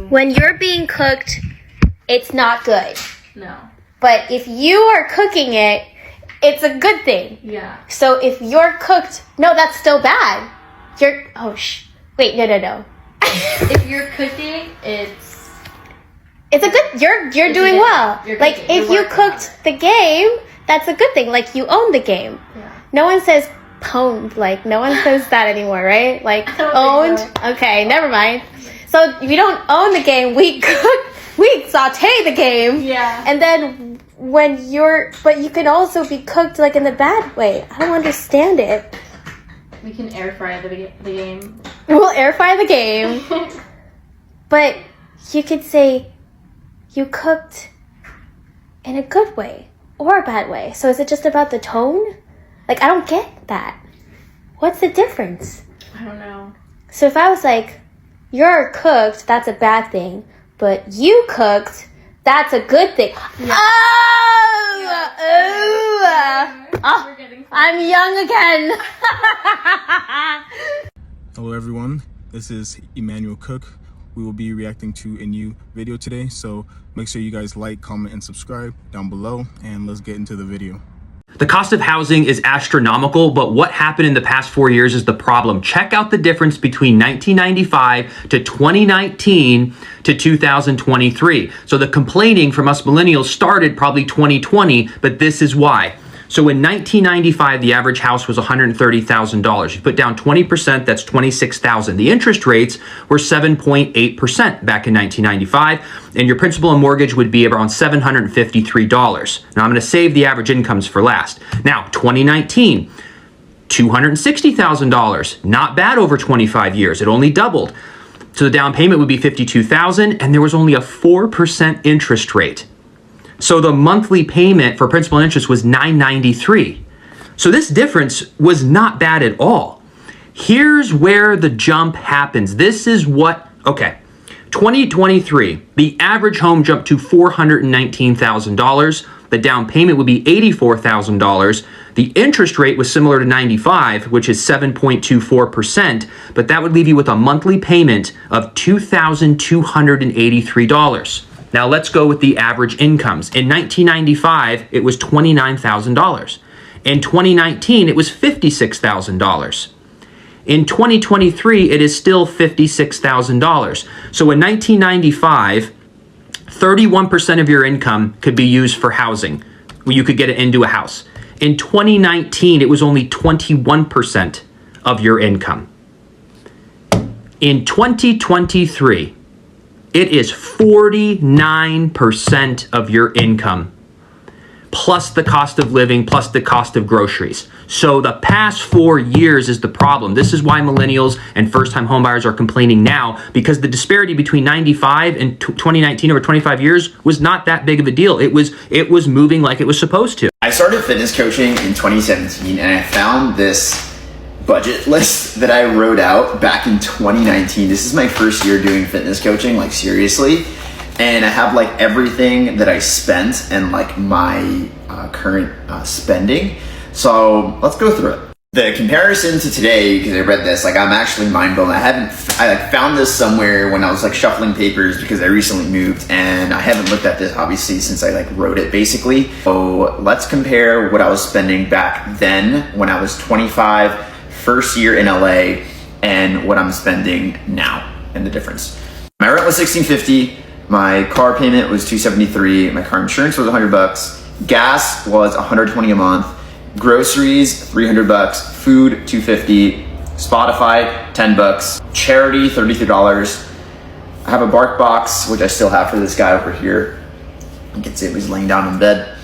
When you're being cooked, it's not good. No. But if you are cooking it, it's a good thing. Yeah. So if you're cooked, no, that's still bad. Wait, no. If you're cooking, it's a good, you're doing well. Like, if you cooked the game, that's a good thing. Like, you own the game. Yeah. No one says pwned. Like, no one says that anymore, right? Like, owned. So. Okay, never mind. So if you don't own the game, we saute the game. Yeah. And then but you can also be cooked like in the bad way. I don't understand it. We can air fry the game. We'll air fry the game. But you could say you cooked in a good way or a bad way. So is it just about the tone? Like, I don't get that. What's the difference? I don't know. So if I was like, you're cooked, that's a bad thing. But you cooked, that's a good thing. Yeah. Oh, I'm young again. Hello everyone, this is Emmanuel Cook. We will be reacting to a new video today, so make sure you guys like, comment, and subscribe down below, and let's get into the video. The cost of housing is astronomical, but what happened in the past 4 years is the problem. Check out the difference between 1995 to 2019 to 2023. So the complaining from us millennials started probably 2020, but this is why. So in 1995, the average house was $130,000. You put down 20%, that's $26,000. The interest rates were 7.8% back in 1995, and your principal and mortgage would be around $753. Now I'm going to save the average incomes for last. Now, 2019, $260,000. Not bad over 25 years. It only doubled. So the down payment would be $52,000, and there was only a 4% interest rate. So the monthly payment for principal and interest was $993. So this difference was not bad at all. Here's where the jump happens. This is what, 2023, the average home jumped to $419,000. The down payment would be $84,000. The interest rate was similar to 95, which is 7.24%, but that would leave you with a monthly payment of $2,283. Now let's go with the average incomes. In 1995, it was $29,000. In 2019, it was $56,000. In 2023, it is still $56,000. So in 1995, 31% of your income could be used for housing. You could get it into a house. In 2019, it was only 21% of your income. In 2023, it is 49% of your income, plus the cost of living, plus the cost of groceries. So the past 4 years is the problem. This is why millennials and first-time homebuyers are complaining now, because the disparity between 95 and 2019 over 25 years was not that big of a deal. It was moving like it was supposed to. I started fitness coaching in 2017, and I found this budget list that I wrote out back in 2019. This is my first year doing fitness coaching, like seriously. And I have like everything that I spent and like my current spending. So let's go through it. The comparison to today, because I read this, like I'm actually mind blown. I found this somewhere when I was like shuffling papers because I recently moved, and I haven't looked at this obviously since I like wrote it basically. So let's compare what I was spending back then when I was 25, first year in LA, and what I'm spending now and the difference. My rent was $1,650. My car payment was $273. My car insurance was $100. Gas was $120 a month. Groceries, $300. Food, $250. Spotify, $10. Charity, $33. I have a Bark box, which I still have for this guy over here. You can see him, he's laying down in bed.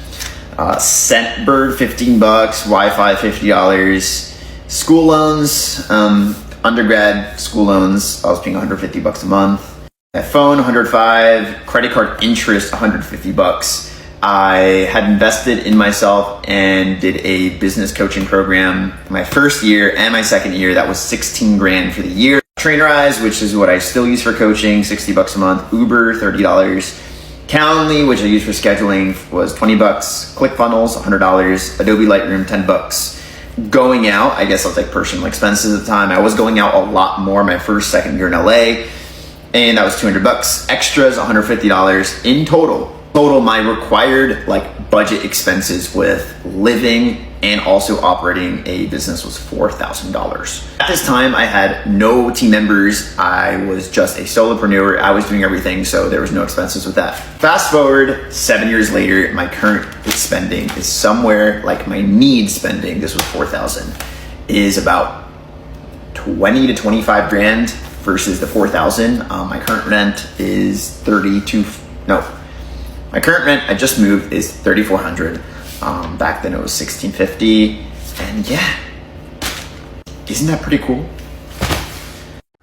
Scentbird, $15. Wi-Fi, $50. School loans, undergrad school loans, I was paying $150 a month. My phone, $105. Credit card interest, $150. I had invested in myself and did a business coaching program my first year and my second year. That was 16 grand for the year. Trainerize, which is what I still use for coaching, $60 a month. Uber, $30. Calendly, which I use for scheduling, was $20. ClickFunnels, $100. Adobe Lightroom, $10. Going out, I guess I was like personal expenses at the time. I was going out a lot more my first, second year in LA. and that was $200. Extras, $150 in total. My required like budget expenses with living and also operating a business was $4,000. At this time, I had no team members. I was just a solopreneur. I was doing everything, so there was no expenses with that. Fast forward 7 years later, my current spending is somewhere like my need spending, this was $4,000, is about 20 to 25 grand versus the 4,000. My current rent is my current rent, I just moved, is $3,400. Back then it was $1,650, and yeah, isn't that pretty cool?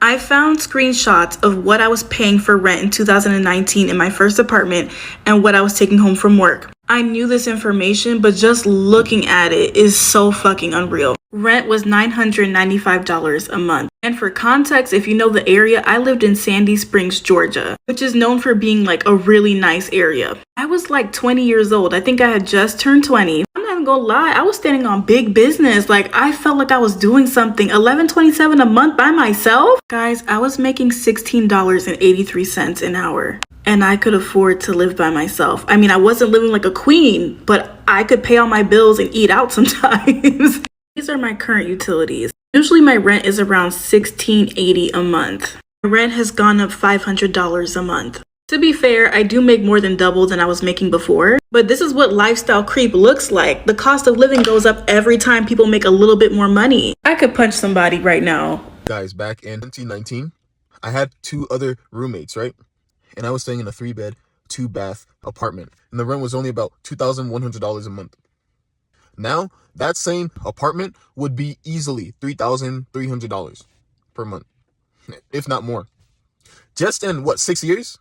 I found screenshots of what I was paying for rent in 2019 in my first apartment and what I was taking home from work. I knew this information, but just looking at it is so fucking unreal. Rent was $995 a month. And for context, if you know the area, I lived in Sandy Springs, Georgia, which is known for being like a really nice area. I was like 20 years old. I think I had just turned 20. I'm not even gonna lie, I was standing on big business. Like, I felt like I was doing something. $11.27 a month by myself? Guys, I was making $16.83 an hour. And I could afford to live by myself. I mean, I wasn't living like a queen, but I could pay all my bills and eat out sometimes. These are my current utilities. Usually my rent is around $16.80 a month. My rent has gone up $500 a month. To be fair, I do make more than double than I was making before, but this is what lifestyle creep looks like. The cost of living goes up every time people make a little bit more money. I could punch somebody right now. Guys, back in 2019, I had 2 other roommates, right? And I was staying in a 3-bed, 2-bath apartment. And the rent was only about $2,100 a month. Now, that same apartment would be easily $3,300 per month, if not more. Just in, 6 years?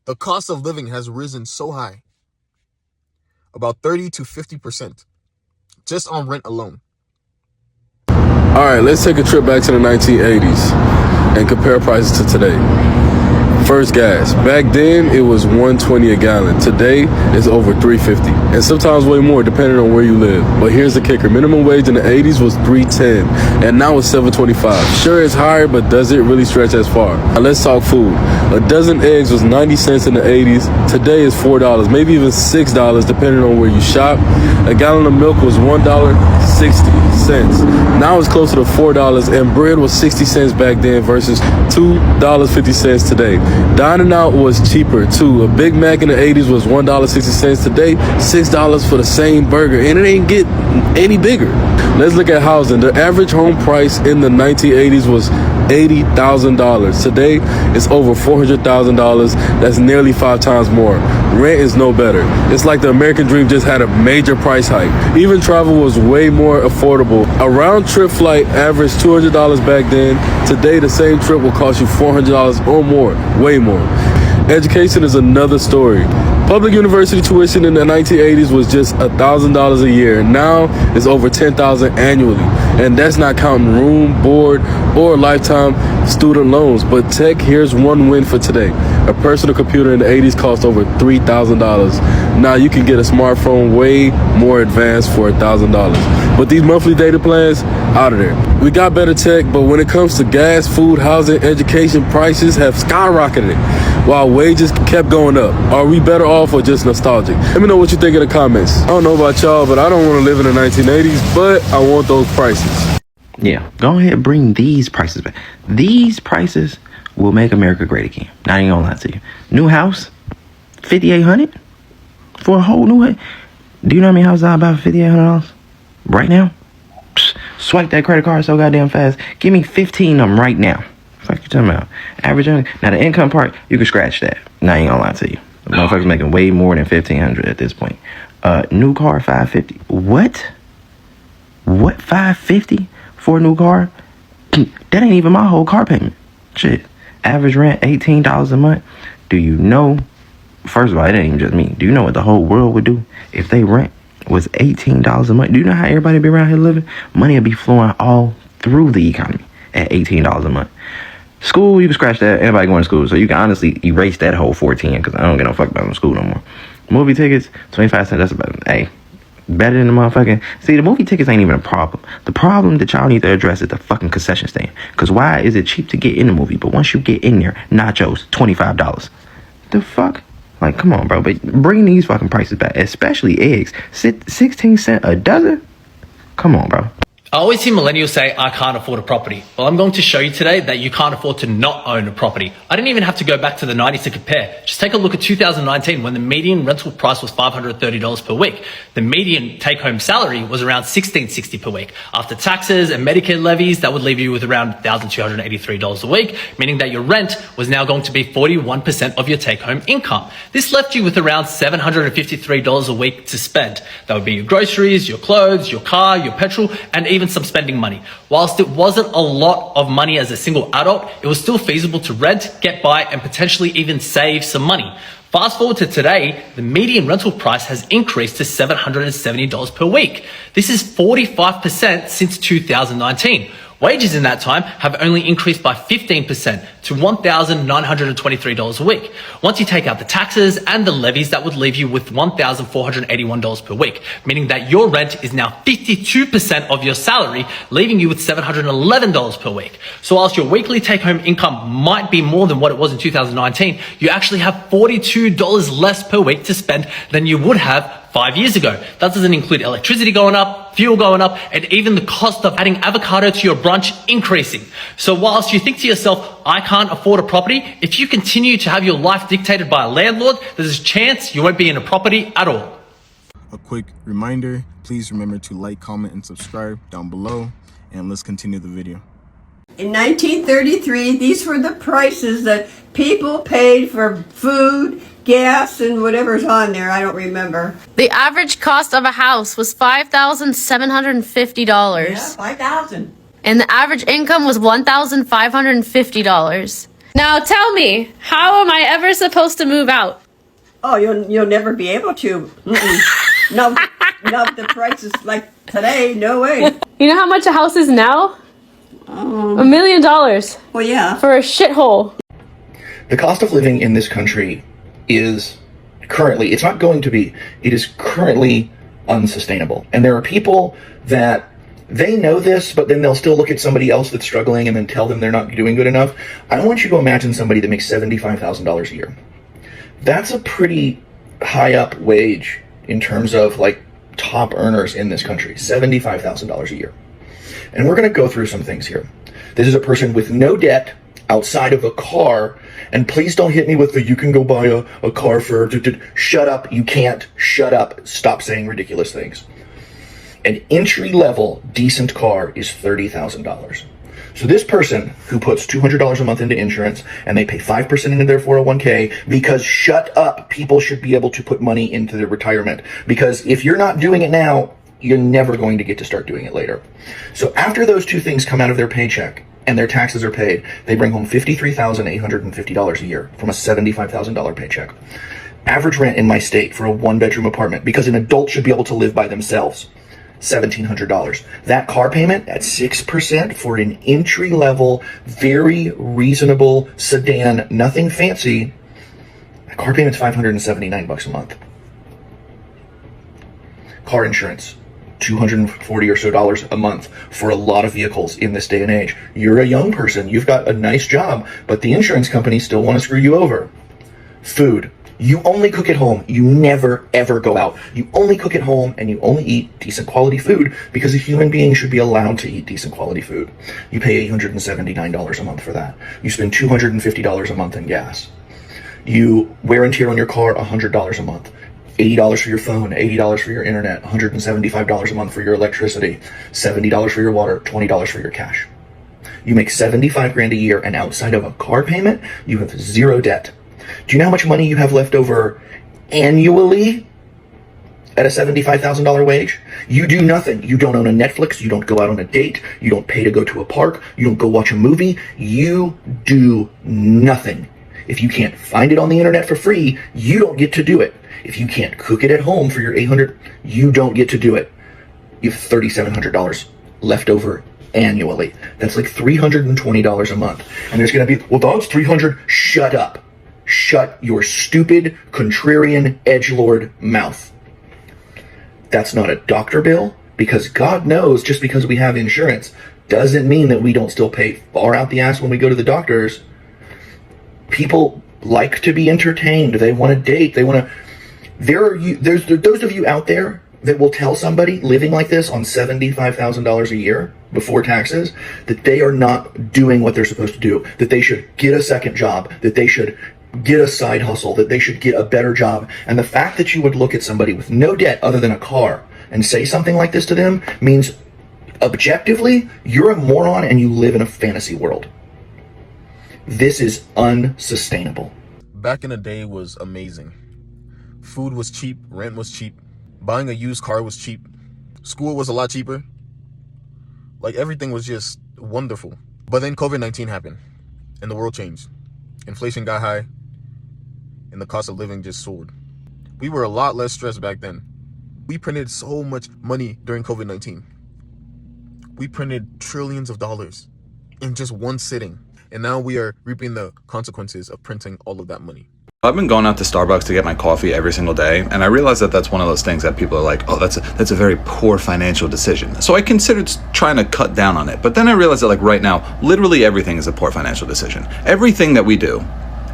The cost of living has risen so high, about 30 to 50%, just on rent alone. All right, let's take a trip back to the 1980s and compare prices to today. First gas. Back then, it was $1.20 a gallon. Today, it's over $3.50, and sometimes way more depending on where you live. But here's the kicker. Minimum wage in the 80s was $3.10, and now it's $7.25. Sure, it's higher, but does it really stretch as far? Now, let's talk food. A dozen eggs was 90 cents in the 80s. Today, it's $4, maybe even $6, depending on where you shop. A gallon of milk was $1.60. Now it's closer to $4, and bread was 60 cents back then versus $2.50 today. Dining out was cheaper too. A Big Mac in the 80s was $1.60. Today, $6 for the same burger, and it ain't get any bigger. Let's look at housing. The average home price in the 1980s was $80,000. Today, it's over $400,000. That's nearly 5 times more. Rent is no better. It's like the American dream just had a major price hike. Even travel was way more affordable. A round trip flight averaged $200 back then. Today, the same trip will cost you $400 or more, way more. Education is another story. Public university tuition in the 1980s was just $1,000 a year. Now it's over $10,000 annually. And that's not counting room, board, or lifetime student loans. But tech, here's one win for today. A personal computer in the 80s cost over $3,000. Now you can get a smartphone way more advanced for $1,000. But these monthly data plans, out of there. We got better tech, but when it comes to gas, food, housing, education, prices have skyrocketed while wages kept going up. Are we better off or just nostalgic? Let me know what you think in the comments. I don't know about y'all, but I don't want to live in the 1980s, but I want those prices. Yeah, go ahead and bring these prices back. These prices will make America great again. Not even gonna lie to you. New house, $5,800 for a whole new house. Do you know how many houses I buy for $5,800 right now? Psh, swipe that credit card so goddamn fast. Give me 15 of them right now. Fuck you talking about? Average income. Now the income part, you can scratch that. Not even gonna lie to you. The motherfuckers making way more than $1,500 at this point. New car, $550. What? What? $550 for a new car? That ain't even my whole car payment. Shit. Average rent, $18 a month. Do you know? First of all, it ain't even just me. Do you know what the whole world would do if they rent was $18 a month? Do you know how everybody be around here living? Money would be flowing all through the economy at $18 a month. School, you can scratch that. Everybody going to school, so you can honestly erase that whole 14 because I don't get no fuck about no school no more. Movie tickets, 25 cents. That's about, hey, better than the motherfucking... See, the movie tickets ain't even a problem. The problem that y'all need to address is the fucking concession stand. Because why is it cheap to get in the movie, but once you get in there, nachos, $25. The fuck? Like, come on, bro. But bring these fucking prices back, especially eggs. 16 cents a dozen? Come on, bro. I always hear millennials say, I can't afford a property. Well, I'm going to show you today that you can't afford to not own a property. I didn't even have to go back to the 90s to compare. Just take a look at 2019 when the median rental price was $530 per week. The median take-home salary was around $1,660 per week. After taxes and Medicare levies, that would leave you with around $1,283 a week, meaning that your rent was now going to be 41% of your take-home income. This left you with around $753 a week to spend. That would be your groceries, your clothes, your car, your petrol, and even some spending money. Whilst it wasn't a lot of money as a single adult, it was still feasible to rent, get by, and potentially even save some money. Fast forward to today, the median rental price has increased to $770 per week. This is 45% since 2019. Wages in that time have only increased by 15% to $1,923 a week. Once you take out the taxes and the levies, that would leave you with $1,481 per week, meaning that your rent is now 52% of your salary, leaving you with $711 per week. So whilst your weekly take-home income might be more than what it was in 2019, you actually have $42 less per week to spend than you would have 5 years ago. That doesn't include electricity going up, fuel going up, and even the cost of adding avocado to your brunch increasing. So whilst you think to yourself, I can't afford a property, if you continue to have your life dictated by a landlord, there's a chance you won't be in a property at all. A quick reminder, please remember to like, comment, and subscribe down below, and let's continue the video. In 1933, these were the prices that people paid for food, gas, and whatever's on there. I don't remember. The average cost of a house was $5,750. Yeah, 5,000. And the average income was $1,550. Now tell me, how am I ever supposed to move out? Oh, you'll never be able to. No, the prices like today, no way. You know how much a house is now? $1 million. Well, yeah. For a shithole. The cost of living in this country is currently, it's not going to be, it is currently unsustainable. And there are people that they know this, but then they'll still look at somebody else that's struggling and then tell them they're not doing good enough. I want you to imagine somebody that makes $75,000 a year. That's a pretty high up wage in terms of like top earners in this country, $75,000 a year. And we're going to go through some things here. This is a person with no debt outside of a car. And please don't hit me with the, you can go buy a car for, shut up, you can't, shut up, stop saying ridiculous things. An entry-level decent car is $30,000. So this person who puts $200 a month into insurance and they pay 5% into their 401k because shut up, people should be able to put money into their retirement. Because if you're not doing it now, you're never going to get to start doing it later. So after those two things come out of their paycheck and their taxes are paid, they bring home $53,850 a year from a $75,000 paycheck. Average rent in my state for a one-bedroom apartment, because an adult should be able to live by themselves, $1,700. That car payment at 6% for an entry-level, very reasonable sedan, nothing fancy, that car payment's $579 a month. Car insurance, $240 or so a month for a lot of vehicles in this day and age. You're a young person, you've got a nice job, but the insurance companies still want to screw you over. Food. You only cook at home. You never, ever go out. You only cook at home and you only eat decent quality food because a human being should be allowed to eat decent quality food. You pay $879 a month for that. You spend $250 a month in gas. You wear and tear on your car $100 a month. $80 for your phone, $80 for your internet, $175 a month for your electricity, $70 for your water, $20 for your cash. You make $75,000 a year, and outside of a car payment, you have zero debt. Do you know how much money you have left over annually at a $75,000 wage? You do nothing. You don't own a Netflix. You don't go out on a date. You don't pay to go to a park. You don't go watch a movie. You do nothing. If you can't find it on the internet for free, you don't get to do it. If you can't cook it at home for your $800, you don't get to do it. You have $3,700 left over annually. That's like $320 a month. And there's going to be, well, that's $300. Shut up. Shut your stupid, contrarian, edgelord mouth. that's not a doctor bill, because God knows just because we have insurance doesn't mean that we don't still pay far out the ass when we go to the doctors. People like to be entertained. They want to date. They want to. There's those of you out there that will tell somebody living like this on $75,000 a year before taxes that they are not doing what they're supposed to do, that they should get a second job, that they should get a side hustle, that they should get a better job. And the fact that you would look at somebody with no debt other than a car and say something like this to them means objectively you're a moron and you live in a fantasy world. This is unsustainable. Back in the day was amazing. Food was cheap, rent was cheap, buying a used car was cheap, school was a lot cheaper. Like, everything was just wonderful. But then COVID-19 happened and the world changed. Inflation got high and the cost of living just soared. We were a lot less stressed back then. We printed so much money during COVID-19. We printed trillions of dollars in just one sitting. And now we are reaping the consequences of printing all of that money. I've been going out to Starbucks to get my coffee every single day, and I realize that that's one of those things that people are like, oh, that's a very poor financial decision. So I considered trying to cut down on it. But then I realized that, like, right now, literally everything is a poor financial decision. Everything that we do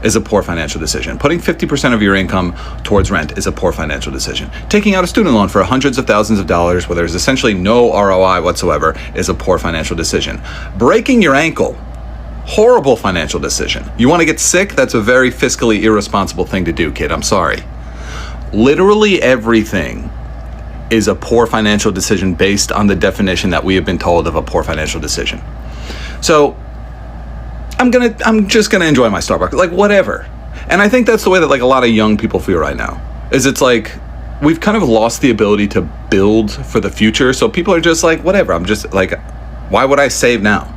is a poor financial decision. Putting 50% of your income towards rent is a poor financial decision. Taking out a student loan for hundreds of thousands of dollars where there's essentially no ROI whatsoever is a poor financial decision. Breaking your ankle, horrible financial decision. You want to get sick? That's a very fiscally irresponsible thing to do, kid. I'm sorry. Literally everything is a poor financial decision based on the definition that we have been told of a poor financial decision. So I'm just gonna enjoy my Starbucks, like, whatever. And I think that's the way that, like, a lot of young people feel right now. Is it's like we've kind of lost the ability to build for the future. So people are just like, whatever. I'm just like, why would I save now?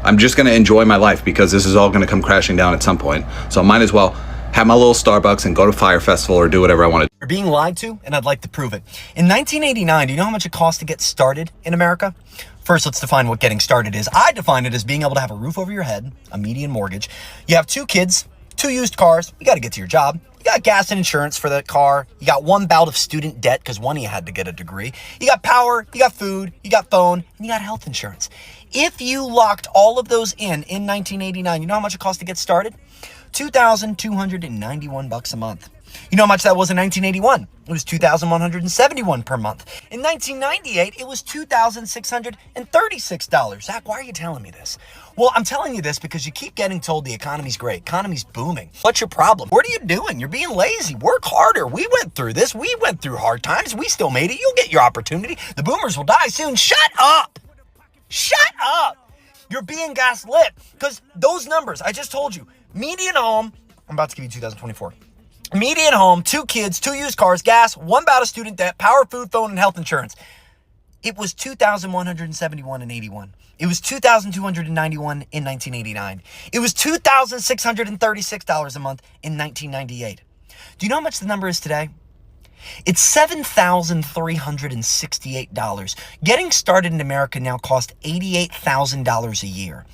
I'm just going to enjoy my life because this is all going to come crashing down at some point. So I might as well have my little Starbucks and go to Fire Festival or do whatever I want to do. You're being lied to, and I'd like to prove it. In 1989, do you know how much it cost to get started in America? First, let's define what getting started is. I define it as being able to have a roof over your head, a median mortgage. You have 2 kids, 2 used cars. You got to get to your job. You got gas and insurance for the car. You got 1 bout of student debt because one of you had to get a degree. You got power, you got food, you got phone, and you got health insurance. If you locked all of those in 1989, you know how much it cost to get started? $2,291 a month. You know how much that was in 1981? It was $2,171 per month. In 1998, it was $2,636. Zach, why are you telling me this? Well, I'm telling you this because you keep getting told the economy's great. Economy's booming. What's your problem? What are you doing? You're being lazy. Work harder. We went through this. We went through hard times. We still made it. You'll get your opportunity. The boomers will die soon. Shut up. Shut up. You're being gaslit because those numbers, I just told you, median home, I'm about to give you 2024. Median home, 2 kids, 2 used cars, gas, 1 bout of student debt, power, food, phone, and health insurance. It was $2,171 in 81. It was $2,291 in 1989. It was $2,636 a month in 1998. Do you know how much the number is today? It's $7,368. Getting started in America now costs $88,000 a year.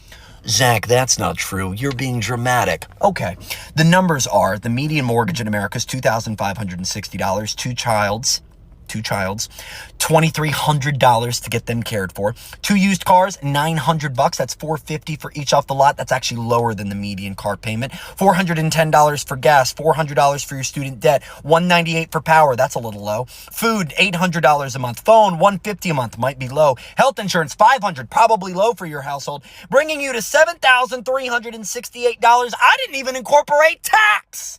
Zach, that's not true. You're being dramatic. Okay. The numbers are the median mortgage in America is $2,560, two childs, $2,300 to get them cared for. 2 used cars, $900. That's $450 for each off the lot. That's actually lower than the median car payment. $410 for gas, $400 for your student debt, $198 for power. That's a little low. Food, $800 a month. Phone, $150 a month. Might be low. Health insurance, $500, probably low for your household, bringing you to $7,368. I didn't even incorporate tax.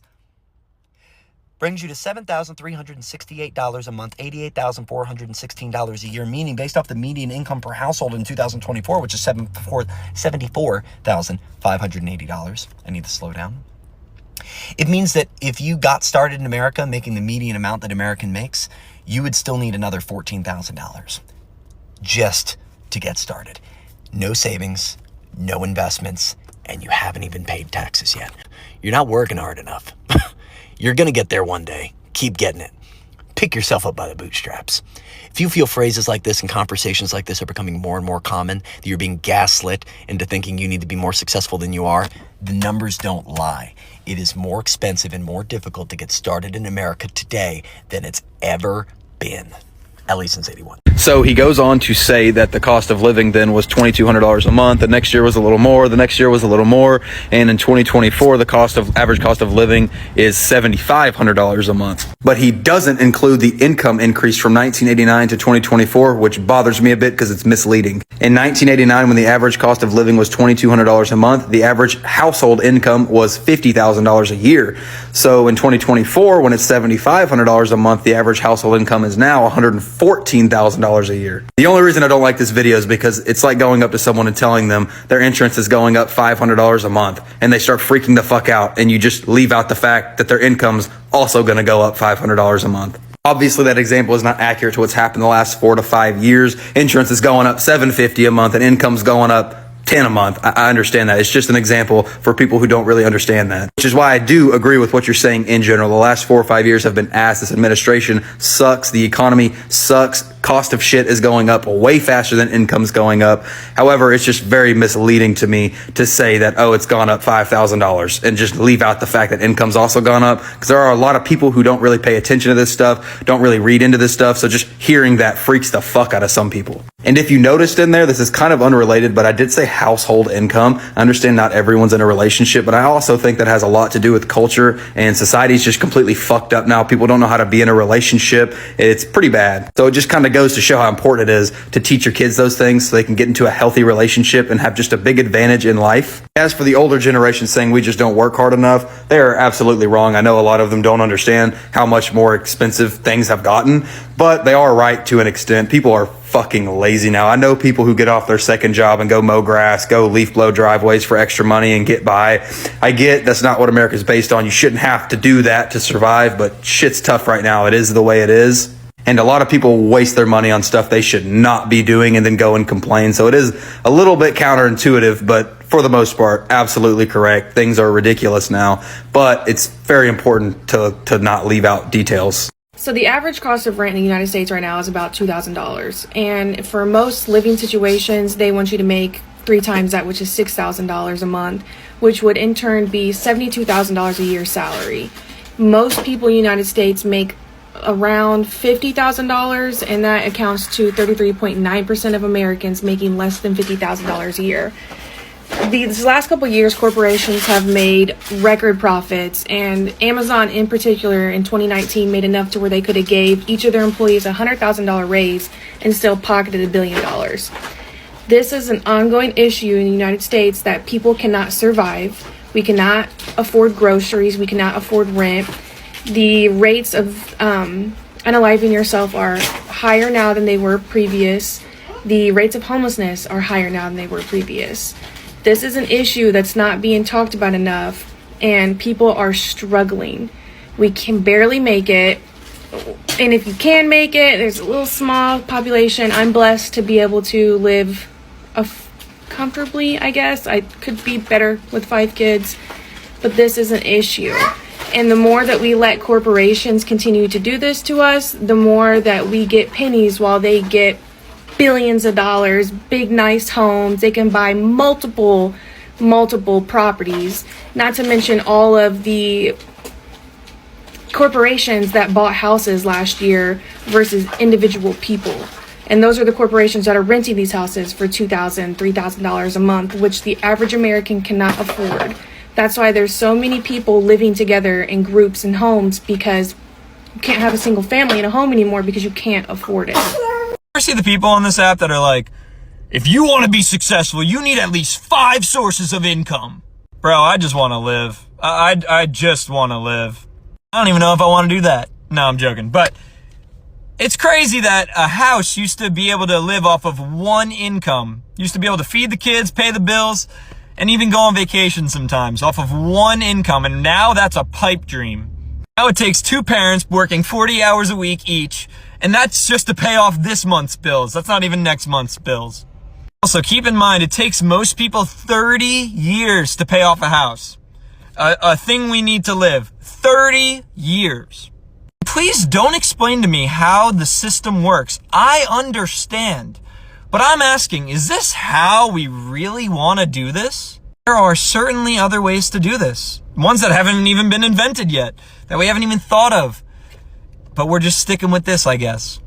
Brings you to $7,368 a month, $88,416 a year, meaning based off the median income per household in 2024, which is $74,580. I need to slow down. It means that if you got started in America making the median amount that American makes, you would still need another $14,000 just to get started. No savings, no investments, and you haven't even paid taxes yet. You're not working hard enough. You're going to get there one day. Keep getting it. Pick yourself up by the bootstraps. If you feel phrases like this and conversations like this are becoming more and more common, that you're being gaslit into thinking you need to be more successful than you are, the numbers don't lie. It is more expensive and more difficult to get started in America today than it's ever been. at least since 81. So he goes on to say that the cost of living then was $2,200 a month. The next year was a little more. The next year was a little more. And in 2024, the average cost of living is $7,500 a month. But he doesn't include the income increase from 1989 to 2024, which bothers me a bit because it's misleading. In 1989, when the average cost of living was $2,200 a month, the average household income was $50,000 a year. So in 2024, when it's $7,500 a month, the average household income is now $114,000 a year. The only reason I don't like this video is because it's like going up to someone and telling them their insurance is going up $500 a month, and they start freaking the fuck out, and you just leave out the fact that their income's also going to go up $500 a month. Obviously, that example is not accurate to what's happened the last 4 to 5 years. Insurance is going up $750 a month, and income's going up 10 a month. I understand that. It's just an example for people who don't really understand that, which is why I do agree with what you're saying in general. The last 4 or 5 years have been ass. This administration sucks. The economy sucks. Cost of shit is going up way faster than income's going up. However, it's just very misleading to me to say that, oh, it's gone up $5,000 and just leave out the fact that income's also gone up, because there are a lot of people who don't really pay attention to this stuff, don't really read into this stuff. So just hearing that freaks the fuck out of some people. And if you noticed in there, this is kind of unrelated, but I did say household income. I understand not everyone's in a relationship, but I also think that has a lot to do with culture, and society's just completely fucked up now. People don't know how to be in a relationship. It's pretty bad. So it just kind of goes to show how important it is to teach your kids those things so they can get into a healthy relationship and have just a big advantage in life. As for the older generation saying we just don't work hard enough, they are absolutely wrong. I know a lot of them don't understand how much more expensive things have gotten, but they are right to an extent. People are fucking lazy now. I know people who get off their second job and go mow grass, go leaf blow driveways for extra money and get by. I get that's not what America's based on. You shouldn't have to do that to survive, but shit's tough right now. It is the way it is. And a lot of people waste their money on stuff they should not be doing and then go and complain. So it is a little bit counterintuitive, but for the most part, absolutely correct. Things are ridiculous now, but it's very important to not leave out details. So the average cost of rent in the United States right now is about $2,000. And for most living situations, they want you to make 3 times that, which is $6,000 a month, which would in turn be $72,000 a year salary. Most people in the United States make around $50,000, and that accounts to 33.9% of Americans making less than $50,000 a year. These last couple of years, corporations have made record profits, and Amazon in particular in 2019 made enough to where they could have gave each of their employees a $100,000 raise and still pocketed $1 billion. This is an ongoing issue in the United States that people cannot survive. We cannot afford groceries. We cannot afford rent. The rates of unaliving yourself are higher now than they were previous. The rates of homelessness are higher now than they were previous. This is an issue that's not being talked about enough, and people are struggling. We can barely make it, and if you can make it, there's a little small population. I'm blessed to be able to live comfortably, I guess. I could be better with 5 kids, but this is an issue. And the more that we let corporations continue to do this to us, the more that we get pennies while they get billions of dollars, big nice homes. They can buy multiple properties, not to mention all of the corporations that bought houses last year versus individual people. And those are the corporations that are renting these houses for $2,000, $3,000 a month, which the average American cannot afford. That's why there's so many people living together in groups and homes, because you can't have a single family in a home anymore because you can't afford it. I see the people on this app that are like, if you want to be successful, you need at least 5 sources of income. Bro, I just want to live. I just want to live. I don't even know if I want to do that. No, I'm joking. But it's crazy that a house used to be able to live off of one income. Used to be able to feed the kids, pay the bills, and even go on vacation sometimes off of one income. And now that's a pipe dream. Now it takes 2 parents working 40 hours a week each. And that's just to pay off this month's bills. That's not even next month's bills. Also, keep in mind, it takes most people 30 years to pay off a house. A thing we need to live. 30 years. Please don't explain to me how the system works. I understand. But I'm asking, is this how we really want to do this? There are certainly other ways to do this. Ones that haven't even been invented yet. That we haven't even thought of. But we're just sticking with this, I guess.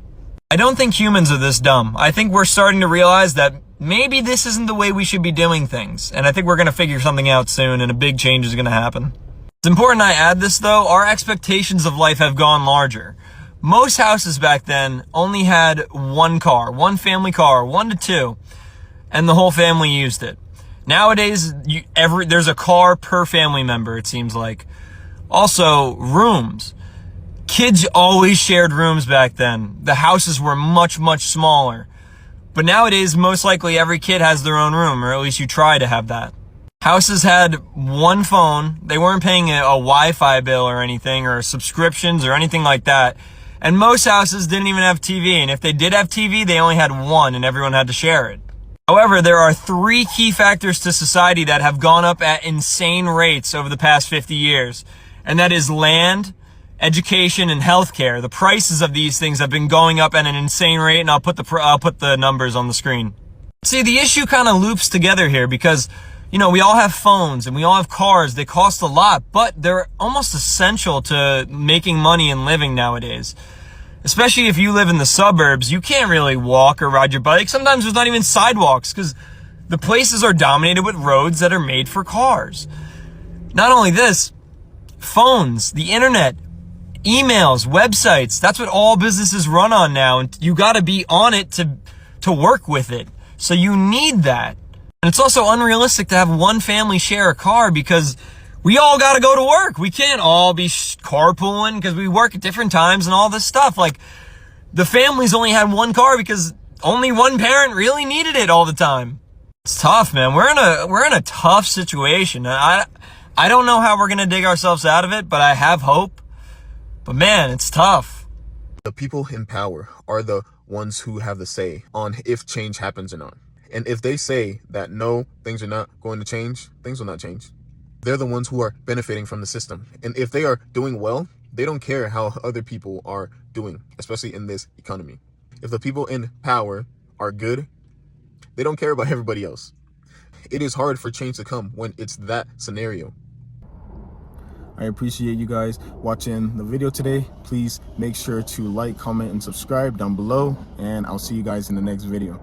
I don't think humans are this dumb. I think we're starting to realize that maybe this isn't the way we should be doing things. And I think we're going to figure something out soon and a big change is going to happen. It's important I add this though, our expectations of life have gone larger. Most houses back then only had one car, one family car, 1 to 2, and the whole family used it. Nowadays, there's a car per family member, it seems like. Also, rooms. Kids always shared rooms back then. The houses were much, much smaller. But nowadays, most likely every kid has their own room, or at least you try to have that. Houses had one phone. They weren't paying a Wi-Fi bill or anything, or subscriptions or anything like that. And most houses didn't even have TV. And if they did have TV, they only had one and everyone had to share it. However, there are 3 key factors to society that have gone up at insane rates over the past 50 years. And that is land, education, and healthcare. The prices of these things have been going up at an insane rate, and I'll put the numbers on the screen. See, the issue kind of loops together here because, you know, we all have phones and we all have cars. They cost a lot, but they're almost essential to making money and living nowadays. Especially if you live in the suburbs, you can't really walk or ride your bike. Sometimes there's not even sidewalks because the places are dominated with roads that are made for cars. Not only this, phones, the internet, emails, websites, that's what all businesses run on now. And you got to be on it to work with it. So you need that. And it's also unrealistic to have one family share a car because we all got to go to work. We can't all be carpooling because we work at different times and all this stuff. Like, the families only had one car because only one parent really needed it all the time. It's tough, man. We're in a tough situation. I don't know how we're going to dig ourselves out of it, but I have hope. But man, it's tough. The people in power are the ones who have the say on if change happens or not. And if they say that no, things are not going to change, things will not change. They're the ones who are benefiting from the system. And if they are doing well, they don't care how other people are doing, especially in this economy. If the people in power are good, they don't care about everybody else. It is hard for change to come when it's that scenario. I appreciate you guys watching the video today. Please make sure to like, comment, and subscribe down below. And I'll see you guys in the next video.